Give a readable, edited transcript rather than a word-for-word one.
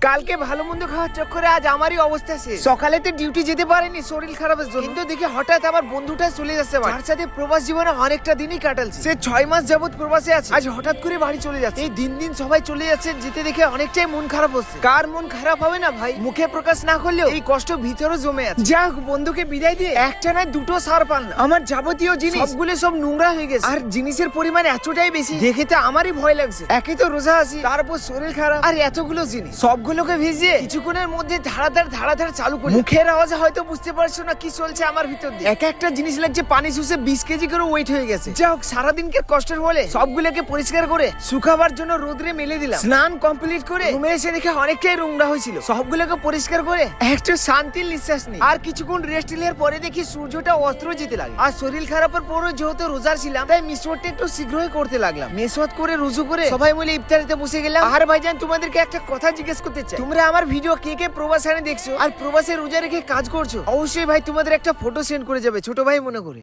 কালকে ভালো মন্দ খাওয়ার চক্করে আজ আমারই অবস্থা শেষ। সকালেতে ডিউটি যেতে পারিনি শরীর খারাপের জন্য, কিন্তু দেখি হঠাৎ আমার বন্ধুটা চলে যাচ্ছে বাড়ি। তার সাথে প্রবাস জীবনে অনেকটা দিনই কাটালছে। সে 6 মাস যাবত প্রবাসে আছে, আজ হঠাৎ করে বাড়ি চলে যাচ্ছে। এই দিন দিন সবাই চলে যাচ্ছে, যেতে দেখে অনেকটাই মন খারাপ হচ্ছে। কার মন খারাপ হবে না ভাই? মুখে প্রকাশ না করলেও এই কষ্ট ভিতরে জমে আছে। যাক, বন্ধুকে বিদায় দিয়ে একটা নয় দুটো সার পান না। আমার যাবতীয় জিনিস সবগুলো সব নোংরা হয়ে গেছে, আর জিনিসের পরিমাণ এতটাই বেশি দেখে তো আমারই ভয় লাগছে। একে তো রোজা আছি, তারপর শরীর খারাপ, আর এতগুলো জিনিস সবগুলোকে ভিজিয়ে কিছুক্ষণের মধ্যে ধারাধার চালু করি। মুখের আওয়াজে হয়তো বুঝতে পারছো না কি চলছে আমার ভিতর দিয়ে। এক একটা জিনিস লাগছে পানি শুষে 20 কেজি করে ওয়েট হয়ে গেছে। যাই হোক, সারাদিনকে কষ্টের বলে সবগুলোকে পরিষ্কার করে শুকাবার জন্য রোদরে মেলে দিলাম। স্নান কমপ্লিট করে রুমে এসে দেখে অনেকটাই নোংরা হয়েছিল। সবগুলোকে পরিষ্কার করে একটু শান্তির নিঃশ্বাস নিই। আর কিছুক্ষণ রেস্ট নেওয়ার পরে দেখি সূর্যটা অস্ত্র যেতে লাগে। আর শরীর খারাপের পরও যেহেতু রোজার ছিলাম, তাই মিসওয়াকটা একটু শীঘ্রই করতে লাগলাম। মিসওয়াক করে রুজু করে সবাই মিলে ইফতারিতে বসে গেলাম। আর ভাইজান, তোমাদেরকে একটা কথা জিজ্ঞেস করতে চাই, তোমরা আমার ভিডিও কে কে প্রবাসে দেখছো আর প্রবাসে রোজা রেখে কাজ করছো? অবশ্যই ভাই তোমাদের একটা ফটো সেন্ড করে যাবে, ছোট ভাই মনে করে।